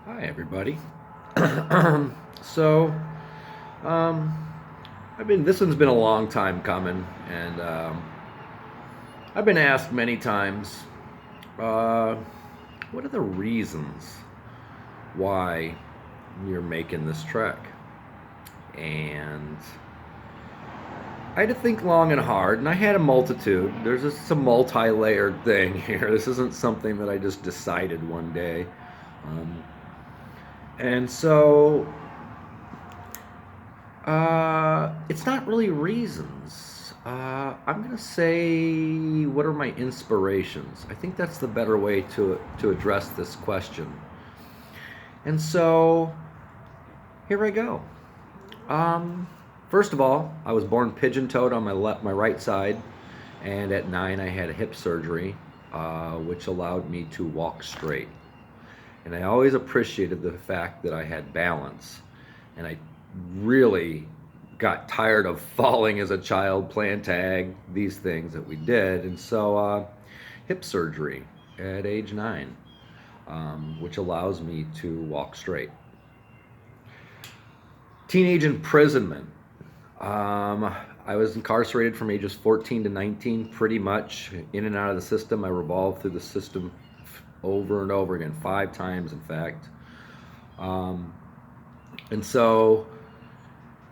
Hi, everybody. so, um, this one's been a long time coming, and I've been asked many times, uh, what are the reasons why you're making this trek? And I had to think long and hard, and I had a multitude. There's just a multi-layered thing here. This isn't something that I just decided one day. Um, and so it's not really reasons. I'm gonna say, what are my inspirations? I think that's the better way to address this question. And so here I go. Um, First of all, I was born pigeon-toed on my right side, and at 9 I had a hip surgery, which allowed me to walk straight. And I always appreciated the fact that I had balance, and I really got tired of falling as a child, playing tag, these things that we did. And so, hip surgery at age 9, which allows me to walk straight. Teenage imprisonment. I was incarcerated from ages 14 to 19, pretty much in and out of the system. I revolved through the system over and over again, 5 times, in fact. Um, and so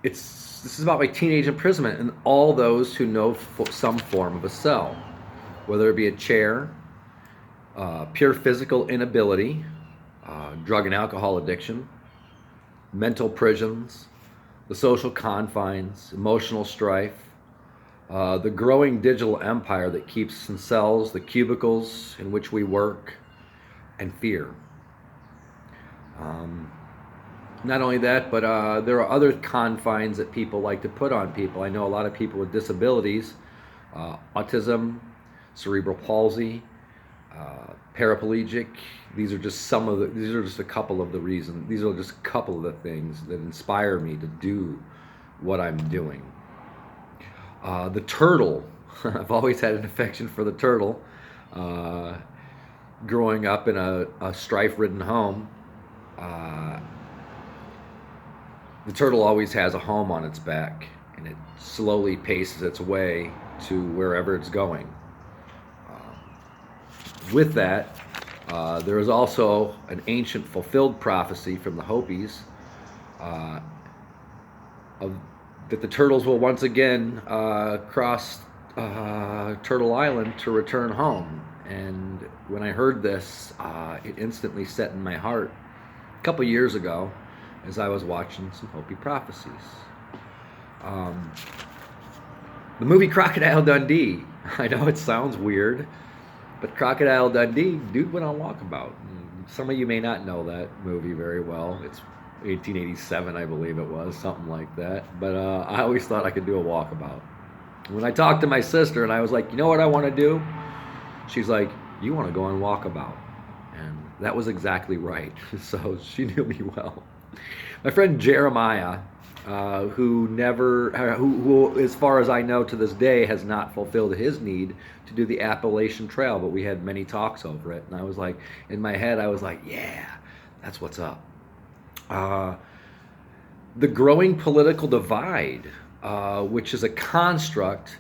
this is about my teenage imprisonment and all those who know some form of a cell, whether it be a chair, pure physical inability, drug and alcohol addiction, mental prisons, the social confines, emotional strife, the growing digital empire that keeps in cells, the cubicles in which we work, and fear. Um, Not only that, but there are other confines that people like to put on people. I know a lot of people with disabilities, autism, cerebral palsy, paraplegic. These are just a couple of the reasons. These are just a couple of the things that inspire me to do what I'm doing. The turtle. I've always had an affection for the turtle. Uh, Growing up in a strife-ridden home, uh, the turtle always has a home on its back, and it slowly paces its way to wherever it's going. With that, there is also an ancient fulfilled prophecy from the Hopis, uh, of, that the turtles will once again cross Turtle Island to return home. And when I heard this, it instantly set in my heart a couple years ago as I was watching some Hopi prophecies. Um, the movie Crocodile Dundee. I know it sounds weird, but Crocodile Dundee, dude went on walkabout. Some of you may not know that movie very well. It's 1887, I believe it was, something like that. But I always thought I could do a walkabout. When I talked to my sister and I was like, you know what I want to do? She's like, you want to go on walkabout. And that was exactly right. So she knew me well. My friend Jeremiah, who, as far as I know to this day, has not fulfilled his need to do the Appalachian Trail, but we had many talks over it. And I was like, in my head, I was like, yeah, that's what's up. Uh, the growing political divide, which is a construct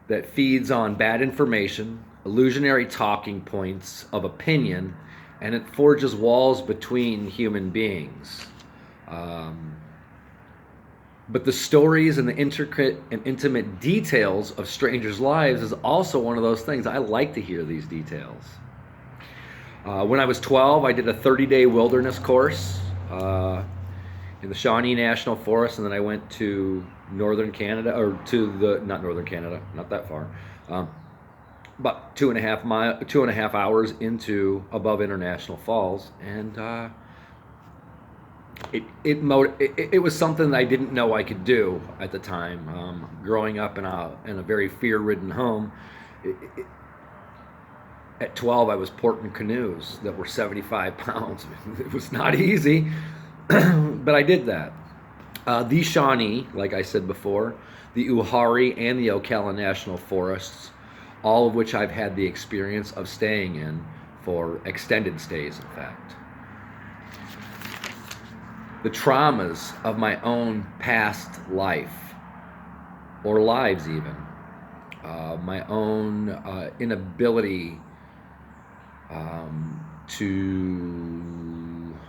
that feeds on bad information, illusionary talking points of opinion, and it forges walls between human beings. Um, but the stories and the intricate and intimate details of strangers' lives is also one of those things. I like to hear these details. When I was 12, I did a 30-day wilderness course in the Shawnee National Forest, and then I went to northern Canada, or not northern Canada, not that far, about 2.5 hours into above International Falls, and it was something that I didn't know I could do at the time. Growing up in a very fear-ridden home, at 12 I was porting canoes that were 75 pounds. It was not easy, but I did that. The Shawnee, like I said before, the Uwharrie and the Ocala National Forests, all of which I've had the experience of staying in for extended stays, in fact. the traumas of my own past life, or lives even, my own inability to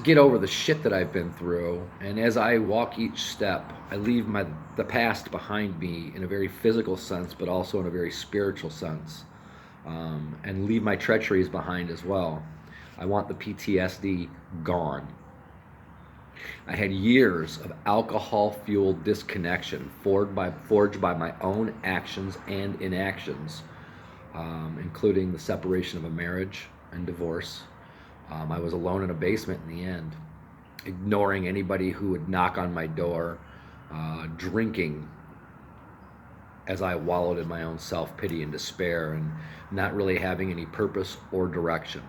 get over the shit that I've been through. And as I walk each step, I leave the past behind me in a very physical sense, but also in a very spiritual sense, and leave my treacheries behind as well. I want the PTSD gone. I had years of alcohol-fueled disconnection forged by my own actions and inactions, including the separation of a marriage and divorce. I was alone in a basement in the end, ignoring anybody who would knock on my door, drinking as I wallowed in my own self-pity and despair, and not really having any purpose or direction.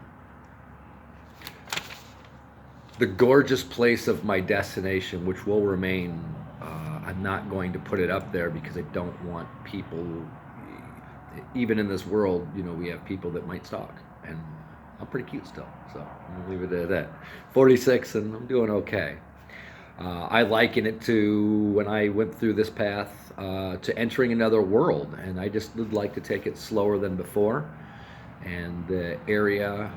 The gorgeous place of my destination, which will remain, I'm not going to put it up there because I don't want people, even in this world, we have people that might stalk, and I'm pretty cute still, so I'm gonna leave it at that. 46, and I'm doing okay. I liken it to when I went through this path, to entering another world, and I just would like to take it slower than before. And the area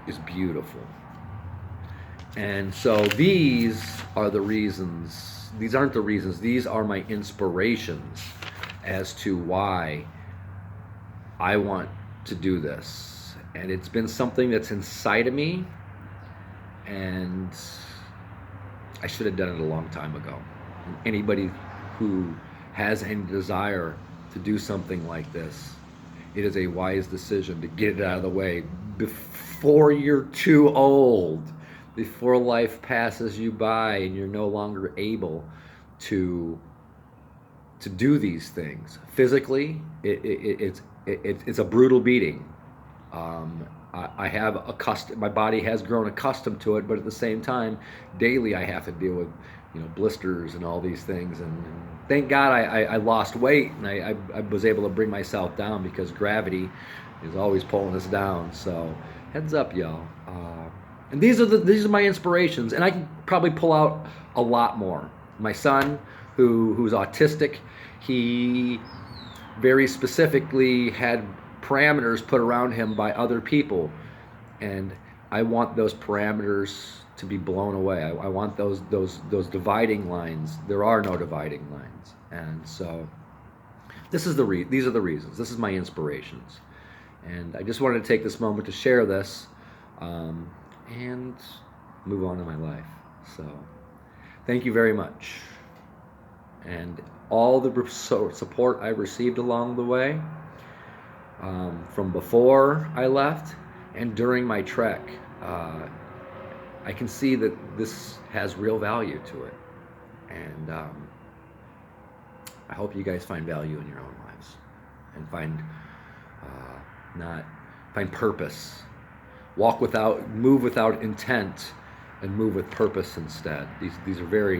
is beautiful. And so these are the reasons. These aren't the reasons. These are my inspirations as to why I want to do this. And it's been something that's inside of me, and I should have done it a long time ago. And anybody who has any desire to do something like this, it is a wise decision to get it out of the way before you're too old, before life passes you by and you're no longer able to do these things. Physically, it's a brutal beating. I have my body has grown accustomed to it, but at the same time, daily I have to deal with, blisters and all these things. And thank God I lost weight, and I was able to bring myself down, because gravity is always pulling us down. So heads up, y'all. And these are my inspirations, and I can probably pull out a lot more. My son, who's autistic, he very specifically had parameters put around him by other people, and I want those parameters to be blown away. I want those dividing lines. There are no dividing lines. And so these are the reasons. This is my inspirations, and I just wanted to take this moment to share this, and move on to my life. So thank you very much, and all the support I received along the way, from before I left and during my trek. I can see that this has real value to it, and I hope you guys find value in your own lives, and find purpose. Move without intent, and move with purpose instead. These are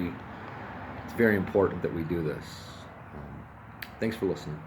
it's very important that we do this. Thanks for listening.